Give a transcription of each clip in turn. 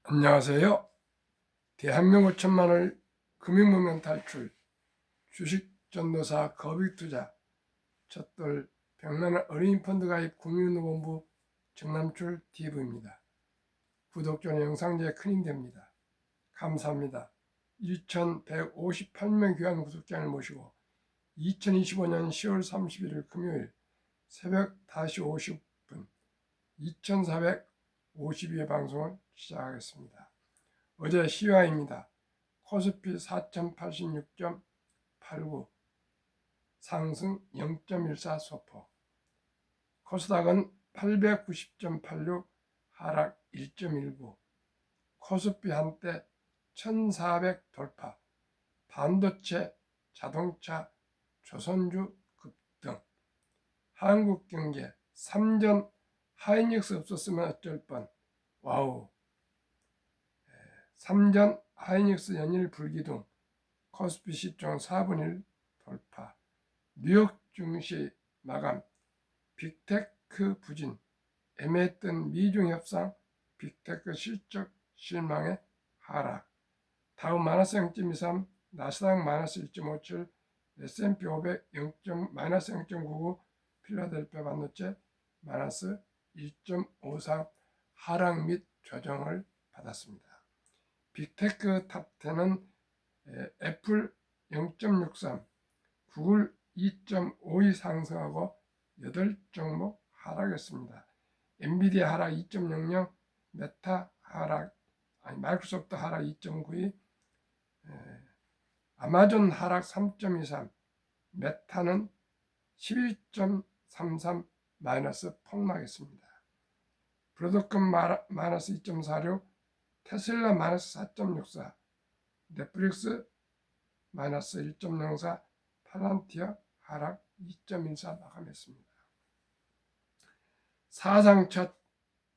안녕하세요. 대한민국 1천만을 금융문명 탈출, 주식전도사 거빅투자, 첫돌 100만원 어린이 펀드 가입 국민운동본부 정남출 TV입니다. 구독 전에 영상제에 큰 힘 됩니다. 감사합니다. 1158명 귀한 구독자를 모시고 2025년 10월 31일 금요일 새벽 5시 50분 2452회 방송을 시작하겠습니다. 어제 시황입니다. 코스피 4086.89 상승 0.14 소폭, 코스닥은 890.86 하락 1.19, 코스피 한때 1400 돌파, 반도체, 자동차, 조선주 급등, 한국경제 3전 하이닉스 없었으면 어쩔 뻔, 와우. 3전 하이닉스 연일 불기둥, 코스피 시총 4분의 1 돌파, 뉴욕 증시 마감, 빅테크 부진, 애매했던 미중 협상, 빅테크 실적 실망의 하락, 다우 마이너스 0.23, 나스닥 마이너스 1.57, S&P 500 마이너스 0.99, 필라델피아 반도체 마이너스 1.53 하락 및 조정을 받았습니다. 빅테크 탑10은 애플 0.63, 구글 2.52 상승하고 8종목 하락했습니다. 엔비디아 하락 2.00, 메타 하락, 마이크로소프트 하락 2.92, 아마존 하락 3.23, 메타는 11.33 마이너스 폭락했습니다. 브로드컴 마이너스 2.46, 테슬라 마이너스 4.64, 넷플릭스 마이너스 1.04, 팔란티어 하락 2.14 마감했습니다. 사상 첫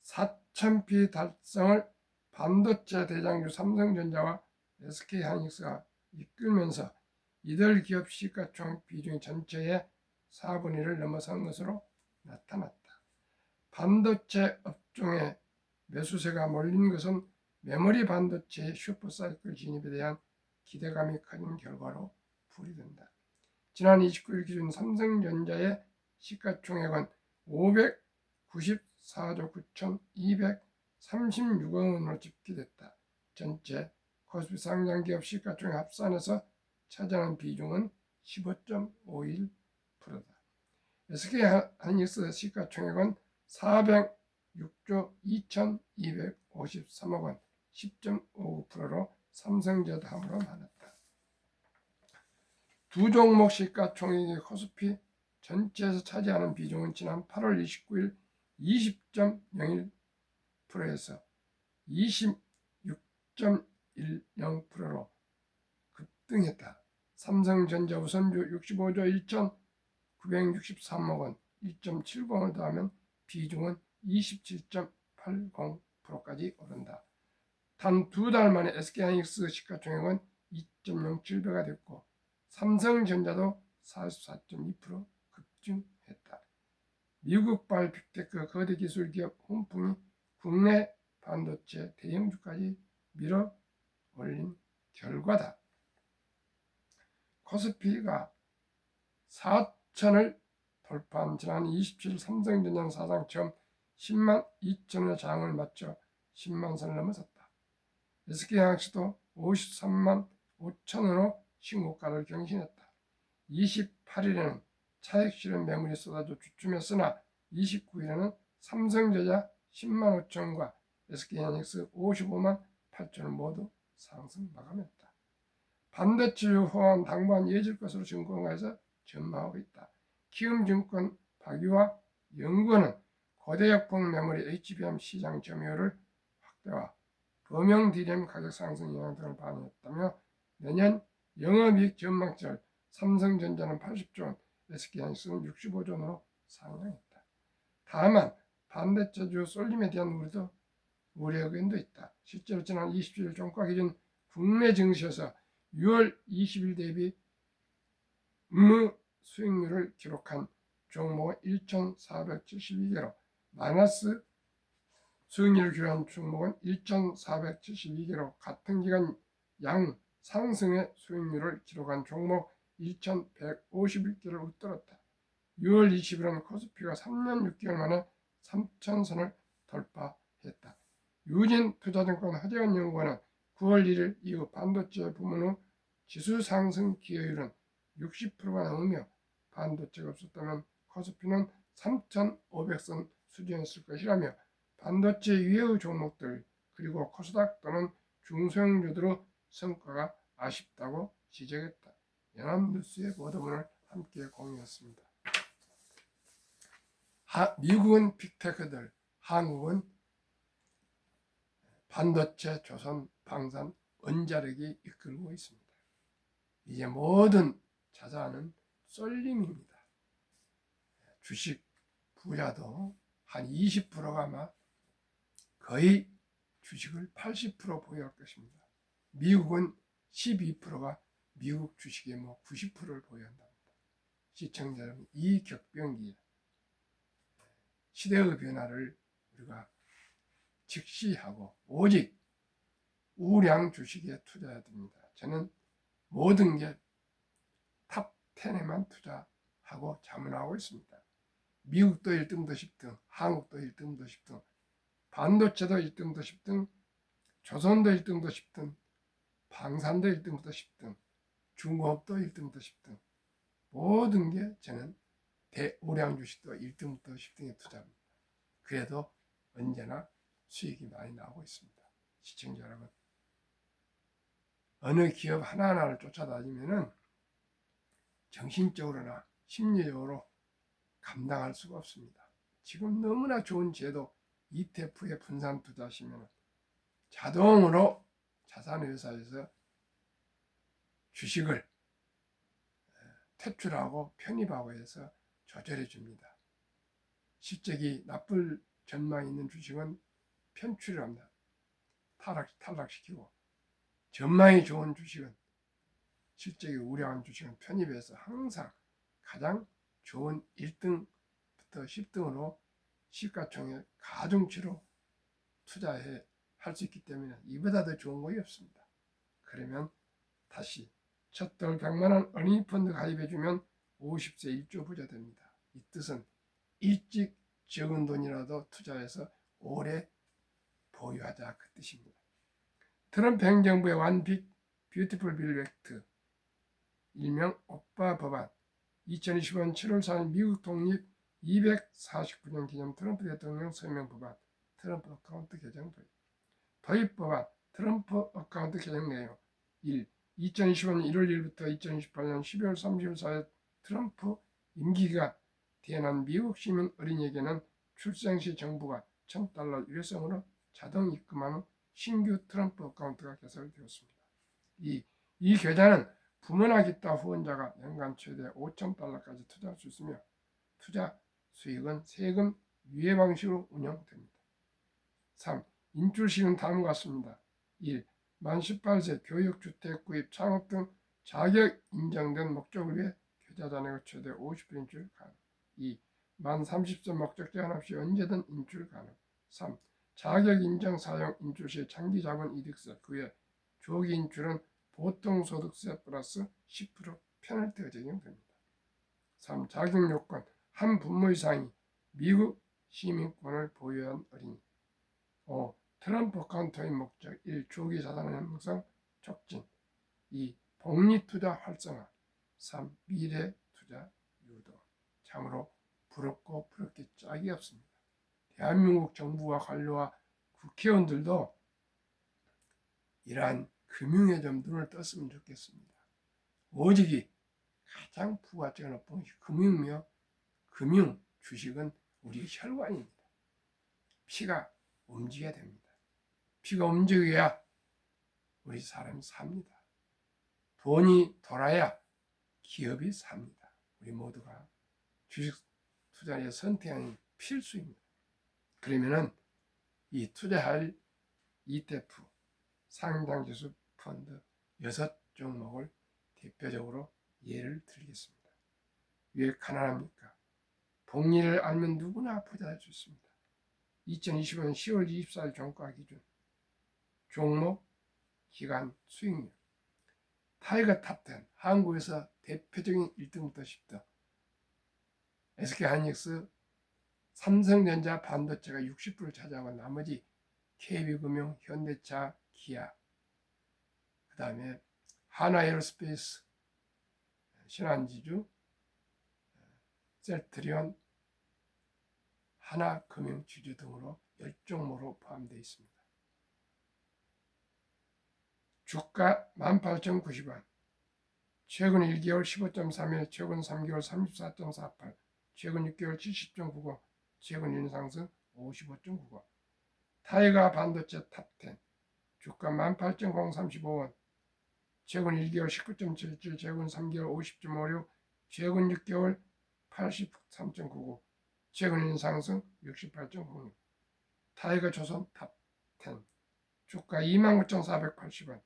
4,000피 달성을 반도체 대장주 삼성전자와 SK하이닉스가 이끌면서 이들 기업 시가총 비중이 전체의 4분의 1을 넘어선 것으로 나타났다. 반도체 업종에 매수세가 몰린 것은 메모리 반도체의 슈퍼사이클 진입에 대한 기대감이 큰 결과로 풀이된다. 지난 29일 기준 삼성전자의 시가총액은 594조 9,236억 원으로 집계됐다. 전체 코스피 상장기업 시가총액 합산해서 차지하는 비중은 15.51%다. SK하이닉스 시가총액은 406조 2,253억 원, 10.59%로 삼성전자함으로 많았다. 두 종목 시가총액이 코스피 전체에서 차지하는 비중은 지난 8월 29일 20.01%에서 26.10%로 급등했다. 삼성전자 우선주 65조 1,963억 원, 1.70을 더하면 비중은 27.80%까지 오른다. 단 두 달 만에 SK하이닉스 시가총액은 2.07배가 됐고 삼성전자도 44.2% 급증했다. 미국발 빅테크 거대 기술 기업 훈풍이 국내 반도체 대형주까지 밀어 올린 결과다. 코스피가 4천을 돌파한 지난 27일 삼성전자는 사상 처음 10만 2천원의 장을 마쳐 10만 선을 넘어섰다. SK하이닉스도 53만 5천원으로 신고가를 경신했다. 28일에는 차익 실현 매물이 쏟아져 주춤했으나 29일에는 삼성전자 10만 5천원과 SK하이닉스 55만 8천원 모두 상승 마감했다. 반도체주 호황 당분간 이어질 것으로 증권가에서 전망하고 있다. 키움증권 박유화 연구원은 고대역폭 메모리 HBM 시장 점유율을 확대와 범용 D램 가격 상승 영향 등을 반영했다며 내년 영업이익 전망치를 삼성전자는 80조 원, SK하이닉스는 65조 원으로 상향했다. 다만 반도체주 쏠림에 대한 우려 의견도 있다. 실제로 지난 27일 종가 기준 국내 증시에서 6월 20일 대비 의무 수익률을 기록한 종목은 1,472개로 마이너스 수익률을 기록한 종목은 1,472개로 같은 기간 양 상승의 수익률을 기록한 종목 1,151개를 웃돌았다. 6월 20일은 코스피가 3년 6개월 만에 3,000선을 돌파했다. 유진투자증권 하재원 연구원은 9월 1일 이후 반도체 부문 후 지수 상승 기여율은 60%가 넘으며 반도체가 없었다면 코스피는 3,500선 수준이었을 것이라며 반도체 이외의 종목들 그리고 코스닥 또는 중소형주들의 성과가 아쉽다고 지적했다. 연합뉴스의 보도문을 함께 공유했습니다. 미국은 빅테크들, 한국은 반도체, 조선, 방산, 원자력이 이끌고 있습니다. 이제 모든 자산은 쏠림입니다. 주식 부자도 한 20%가 아마 거의 주식을 80% 보유할 것입니다. 미국은 12%가 미국 주식의 90%를 보유한답니다. 시청자 여러분, 이 격변기에 시대의 변화를 우리가 직시하고 오직 우량 주식에 투자해야 됩니다. 저는 모든 게 탑 10에만 투자하고 자문하고 있습니다. 미국도 1등부터 10등, 한국도 1등부터 10등, 반도체도 1등부터 10등, 조선도 1등부터 10등, 방산도 1등부터 10등, 중공업도 1등부터 10등, 모든 게 저는 대우량 주식도 1등부터 10등에 투자합니다. 그래도 언제나 수익이 많이 나오고 있습니다. 시청자 여러분, 어느 기업 하나하나를 쫓아다니면은 정신적으로나 심리적으로 감당할 수가 없습니다. 지금 너무나 좋은 제도 ETF에 분산 투자하시면 자동으로 자산회사에서 주식을 퇴출하고 편입하고 해서 조절해 줍니다. 실적이 나쁠 전망이 있는 주식은 편출을 합니다. 탈락시키고 전망이 좋은 주식은 실적이 우량한 주식은 편입해서 항상 가장 좋은 1등부터 10등으로 시가총액 가중치로 투자해 할 수 있기 때문에 이보다 더 좋은 것이 없습니다. 그러면 다시 첫돌 100만원 어린이펀드 가입해주면 50세 1조 부자 됩니다. 이 뜻은 일찍 적은 돈이라도 투자해서 오래 보유하자 그 뜻입니다. 트럼프 행정부의 One Big Beautiful Bill Act, 일명 오빠 법안, 2025년 7월 4일 미국 독립 249년 기념 트럼프 대통령 서명 법안, 트럼프 어카운트 개정 도입 법안, 트럼프 어카운트 개정 내용 1. 2025년 1월 1일부터 2028년 12월 30일 사이 트럼프 임기가 대한 미국 시민 어린이에게는 출생 시 정부가 $1,000 일회성으로 자동 입금하는 신규 트럼프 어카운트가 개설되었습니다. 2. 이 계좌는 부모나 기타 후원자가 연간 최대 $5,000까지 투자할 수 있으며 투자 수익은 세금 유예 방식으로 운영됩니다. 3. 인출 시는 다음과 같습니다. 1. 만 18세 교육, 주택, 구입, 창업 등 자격 인정된 목적을 위해 계좌 잔액의 최대 50% 인출 가능. 2. 만 30세 목적 제한 없이 언제든 인출 가능. 3. 자격 인정 사용 인출 시 장기 자본 이득세, 그 외 조기 인출은 보통 소득세 플러스 10% 페널티가 적용됩니다. 3. 자격 요건 한 부모 이상이 미국 시민권을 보유한 어린이. 5. 트럼프 어카운트의 목적 1. 조기 자산 형성 촉진. 2. 복리투자 활성화. 3. 미래 투자 유도. 참으로 부럽고 부럽게 짝이 없습니다. 대한민국 정부와 관료와 국회의원들도 이러한 금융에 좀 눈을 떴으면 좋겠습니다. 오직이 가장 부가치가 높은 금융이며 금융 주식은 우리 혈관입니다. 피가 움직여야 됩니다. 피가 움직여야 우리 사람이 삽니다. 돈이 돌아야 기업이 삽니다. 우리 모두가 주식 투자에 선택하는 필수입니다. 그러면은 이 투자할 ETF 상장지수 펀드 6종목을 대표적으로 예를 들겠습니다. 왜 가난합니까? 복리를 알면 누구나 부자할 수 있습니다. 2025년 10월 24일 종가 기준 종목 기간 수익률 타이거 탑10 한국에서 대표적인 1등부터 10등 SK하이닉스, 삼성전자, 반도체가 60%를 차지하고 나머지 KB금융, 현대차, 기아, 그 다음에 하나에어로스페이스, 신한지주, 셀트리온, 하나금융지주 등으로 10종목으로 포함되어 있습니다. 주가 18,090원, 최근 1개월 15.31, 최근 3개월 34.48, 최근 6개월 70.95, 최근 1년 상승 55.95. 타이거 반도체 탑10 주가 18,035원, 최근 1개월 19.77, 최근 3개월 50.56, 최근 6개월 83.99, 최근 1년 상승 68.06. 타이거 조선 탑10 주가 29,480원,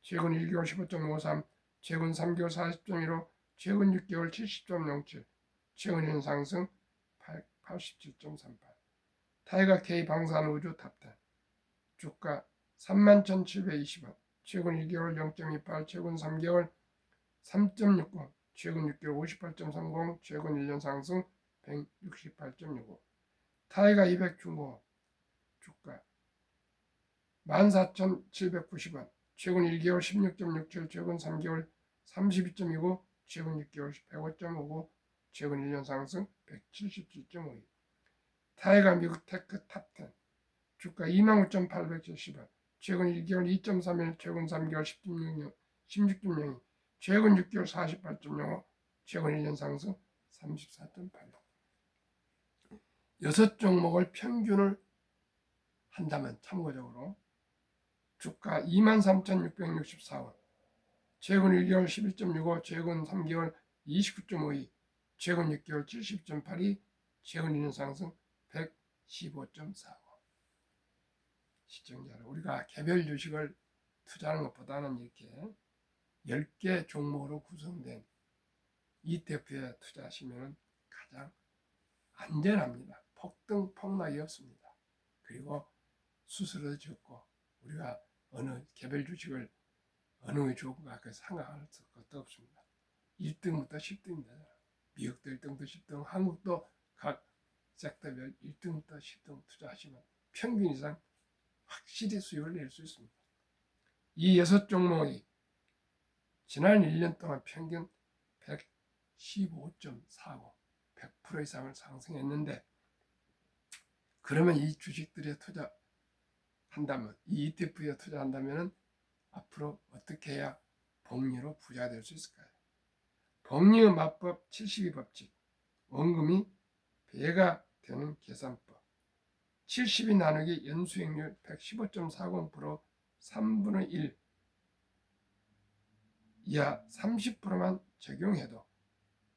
최근 1개월 15.53, 최근 3개월 40.15, 최근 6개월 70.07, 최근 1년 상승 87.38. 타이거 K 방산우주 탑10 주가 31,720원, 최근 1개월 0.28, 최근 3개월 3.60, 최근 6개월 58.30, 최근 1년 상승 168.65. 타이거 200 중고 주가 14,790원, 최근 1개월 16.67, 최근 3개월 32.29, 최근 6개월 105.59, 최근 1년 상승 177.52. 타이거 미국 테크 탑10 주가 25,870원, 최근 1개월 2.31, 최근 3개월 16.02, 최근 6개월 48.05, 최근 1년 상승 34.86. 6종목을 평균을 한다면 참고적으로 주가 23,664원, 최근 1개월 11.65, 최근 3개월 29.52, 최근 6개월 70.82, 최근 1년 상승 115.45. 시청자 여러분, 우리가 개별 주식을 투자하는 것보다는 이렇게 10개 종목으로 구성된 ETF에 투자하시면 가장 안전합니다. 폭등 폭락이 없습니다. 그리고 수수료도 적고 우리가 어느 개별 주식을 어느 게 좋을까 생각할 것도 없습니다. 1등부터 10등입니다. 미국도 1등부터 10등, 한국도 각 섹터별 1등부터 10등 투자하시면 평균 이상 확실히 수익을 낼 수 있습니다. 이 6종목이 지난 1년 동안 평균 115.49, 100% 이상을 상승했는데, 그러면 이 주식들에 투자한다면, 이 ETF에 투자한다면 앞으로 어떻게 해야 복리로 부자가 될 수 있을까요? 복리의 마법 72법칙, 원금이 배가 되는 계산법, 70이 나누기 연수익률 115.40%, 3분의 1 이하 30%만 적용해도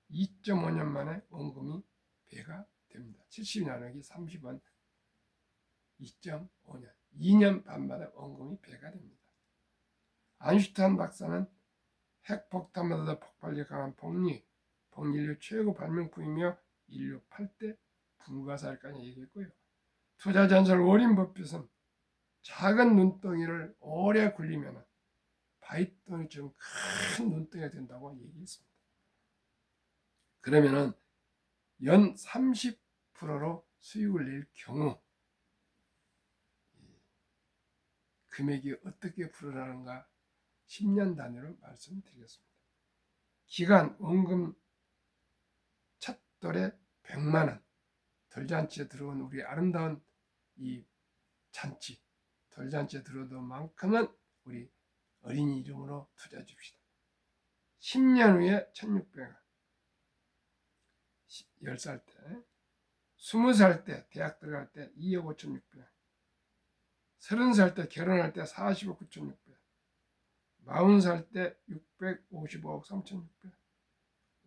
2.5년 만에 원금이 배가 됩니다. 70 나누기 30은 2.5년, 2년 반 만에 원금이 배가 됩니다. 아인슈타인 박사는 핵폭탄보다도 폭발력이 강한 복리인류 최고 발명품이며 인류 8대 불가사일까지 얘기했고요. 투자 전설 워린 버핏은 작은 눈덩이를 오래 굴리면 바위덩이처럼 큰 눈덩이가 된다고 얘기했습니다. 그러면은 연 30%로 수익을 낼 경우 금액이 어떻게 불어나는가 10년 단위로 말씀드리겠습니다. 기간 원금 첫 돌에 100만원, 돌잔치에 들어온 우리 아름다운 이 잔치, 돌잔치에 들어온 만큼은 우리 어린이 이름으로 투자해 줍시다. 10년 후에 1600원, 10살 때, 20살 때 대학 들어갈 때 2억 5,600원, 30살 때 결혼할 때 40억 9,600원, 40살 때 655억 3,600원,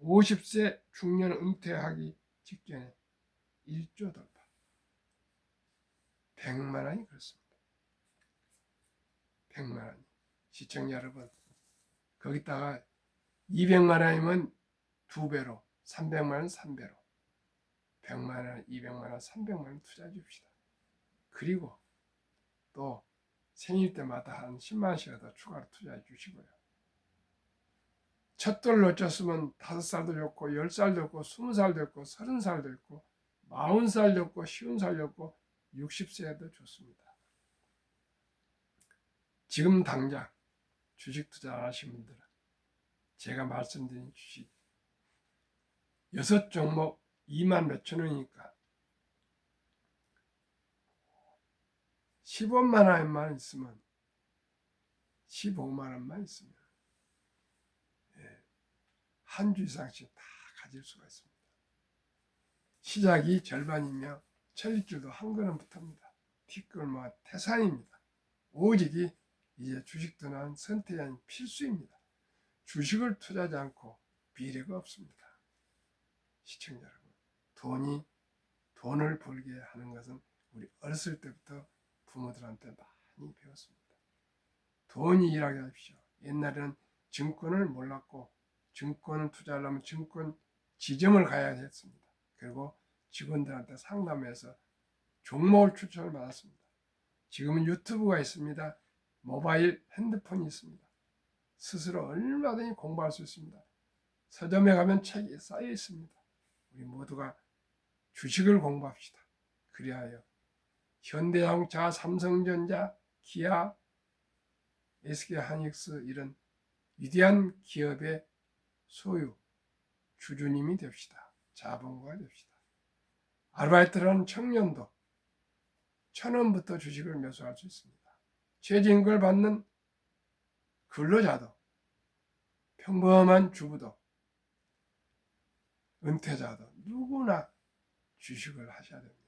50세 중년 은퇴하기 직전에 1조 돌파. 100만 원이 그렇습니다. 100만 원. 시청자 여러분, 거기다가 200만 원이면 2배로, 300만 원 3배로, 100만 원, 200만 원, 300만 원 투자해 줍시다. 그리고 또 생일 때마다 한 10만 원씩을 더 추가로 투자해 주시고요. 첫 돌 놓쳤으면 5살도 좋고 10살도 있고 20살도 있고 30살도 있고 40살도 있고 50살도 있고 60세도 좋습니다. 지금 당장 주식 투자 안 하신 분들은 제가 말씀드린 주식 6종목 2만 몇천 원이니까 15만 원만 있으면 15만 원만 있으면 한 주 이상씩 다 가질 수가 있습니다. 시작이 절반이며 천리줄도 한 걸음 붙습니다. 뒷걸음과 태산입니다. 오직이 이제 주식 투자는 선택이 아닌 필수입니다. 주식을 투자하지 않고 미래가 없습니다. 시청자 여러분, 돈을 벌게 하는 것은 우리 어렸을 때부터 부모들한테 많이 배웠습니다. 돈이 일하게 하십시오. 옛날에는 증권을 몰랐고 증권을 투자하려면 증권 지점을 가야 했습니다. 그리고 직원들한테 상담해서 종목을 추천을 받았습니다. 지금은 유튜브가 있습니다. 모바일 핸드폰이 있습니다. 스스로 얼마든지 공부할 수 있습니다. 서점에 가면 책이 쌓여 있습니다. 우리 모두가 주식을 공부합시다. 그리하여 현대자동차, 삼성전자, 기아, SK하이닉스 이런 위대한 기업의 소유, 주주님이 됩시다. 자본가가 됩시다. 아르바이트라는 청년도 1,000원부터 주식을 매수할 수 있습니다. 최저임금을 받는 근로자도 평범한 주부도 은퇴자도 누구나 주식을 하셔야 됩니다.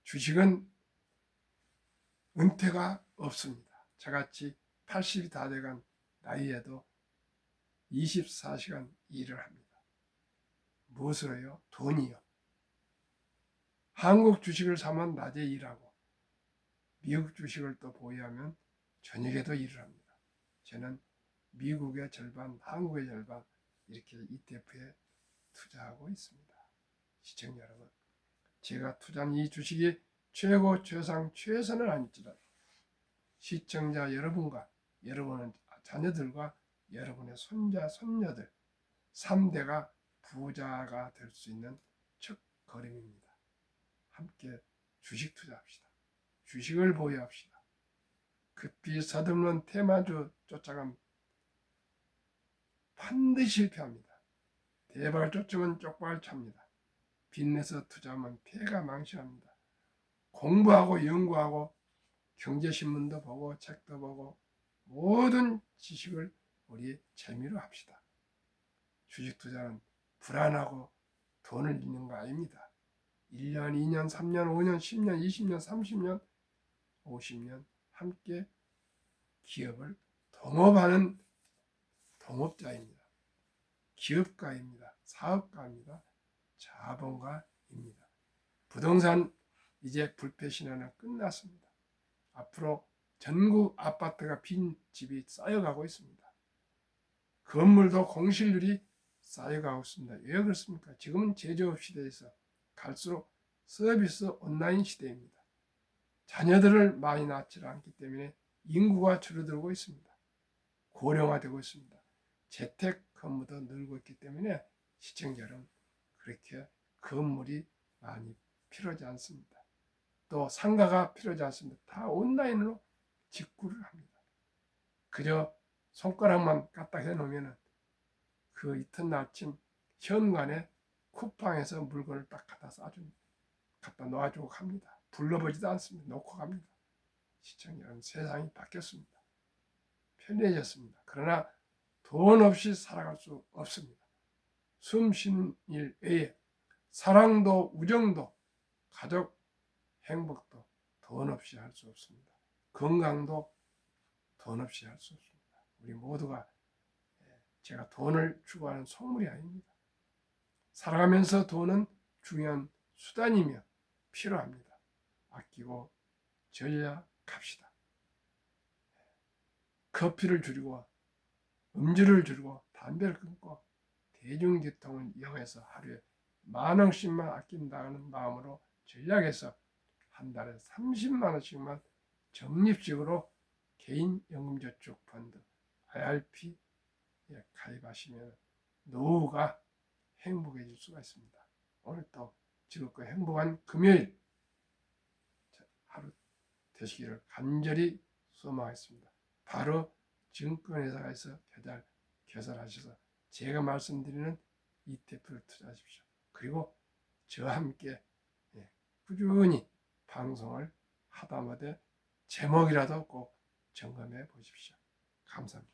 주식은 은퇴가 없습니다. 저같이 80이 다 돼간 나이에도 24시간 일을 합니다. 무엇으로요? 돈이요. 한국 주식을 사면 낮에 일하고 미국 주식을 또 보유하면 저녁에도 일을 합니다. 저는 미국의 절반, 한국의 절반 이렇게 ETF에 투자하고 있습니다. 시청자 여러분, 제가 투자한 이 주식이 최고, 최상, 최선은 아닐지라도 시청자 여러분과 여러분의 자녀들과 여러분의 손자, 손녀들 3대가 부자가 될 수 있는 첫 걸음입니다. 함께 주식 투자합시다. 주식을 보유합시다. 급히 서둘른 테마주 쫓아가면 반드시 실패합니다. 대박을 쫓으면 쪽박을 찹니다. 빚내서 투자하면 폐가 망신합니다. 공부하고 연구하고 경제신문도 보고 책도 보고 모든 지식을 우리 재미로 합시다. 주식 투자는 불안하고 돈을 잃는 거 아닙니다. 1년, 2년, 3년, 5년, 10년, 20년, 30년, 50년 함께 기업을 동업하는 동업자입니다. 기업가입니다. 사업가입니다. 자본가입니다. 부동산 이제 불패 신화는 끝났습니다. 앞으로 전국 아파트가 빈 집이 쌓여가고 있습니다. 건물도 공실률이 쌓여가고 있습니다. 왜 그렇습니까? 지금은 제조업 시대에서 갈수록 서비스 온라인 시대입니다. 자녀들을 많이 낳지 않기 때문에 인구가 줄어들고 있습니다. 고령화되고 있습니다. 재택 근무도 늘고 있기 때문에 시청자 여러분, 그렇게 건물이 많이 필요하지 않습니다. 또 상가가 필요하지 않습니다. 다 온라인으로 직구를 합니다. 그저 손가락만 갖다 해놓으면 그 이튿날 아침 현관에 쿠팡에서 물건을 딱 갖다 놓아주고 갑니다. 불러보지도 않습니다. 놓고 갑니다. 시청자 여러분, 세상이 바뀌었습니다. 편리해졌습니다. 그러나 돈 없이 살아갈 수 없습니다. 숨 쉬는 일 외에 사랑도 우정도 가족 행복도 돈 없이 할 수 없습니다. 건강도 돈 없이 할 수 없습니다. 우리 모두가 제가 돈을 추구하는 속물이 아닙니다. 살아가면서 돈은 중요한 수단이며 필요합니다. 아끼고 절약합시다. 커피를 줄이고 음주를 줄이고 담배를 끊고 대중교통을 이용해서 하루에 10,000원씩만 아낀다는 마음으로 전략해서 한 달에 30만 원씩만 적립식으로 개인 연금저축펀드 IRP에 가입하시면 노후가 행복해질 수가 있습니다. 오늘 또 즐겁고 행복한 금요일 하루 되시기를 간절히 소망하겠습니다. 바로 증권회사에서 개설하셔서 제가 말씀드리는 ETF를 투자하십시오. 그리고 저와 함께 꾸준히 방송을 하다못해 제목이라도 꼭 점검해 보십시오. 감사합니다.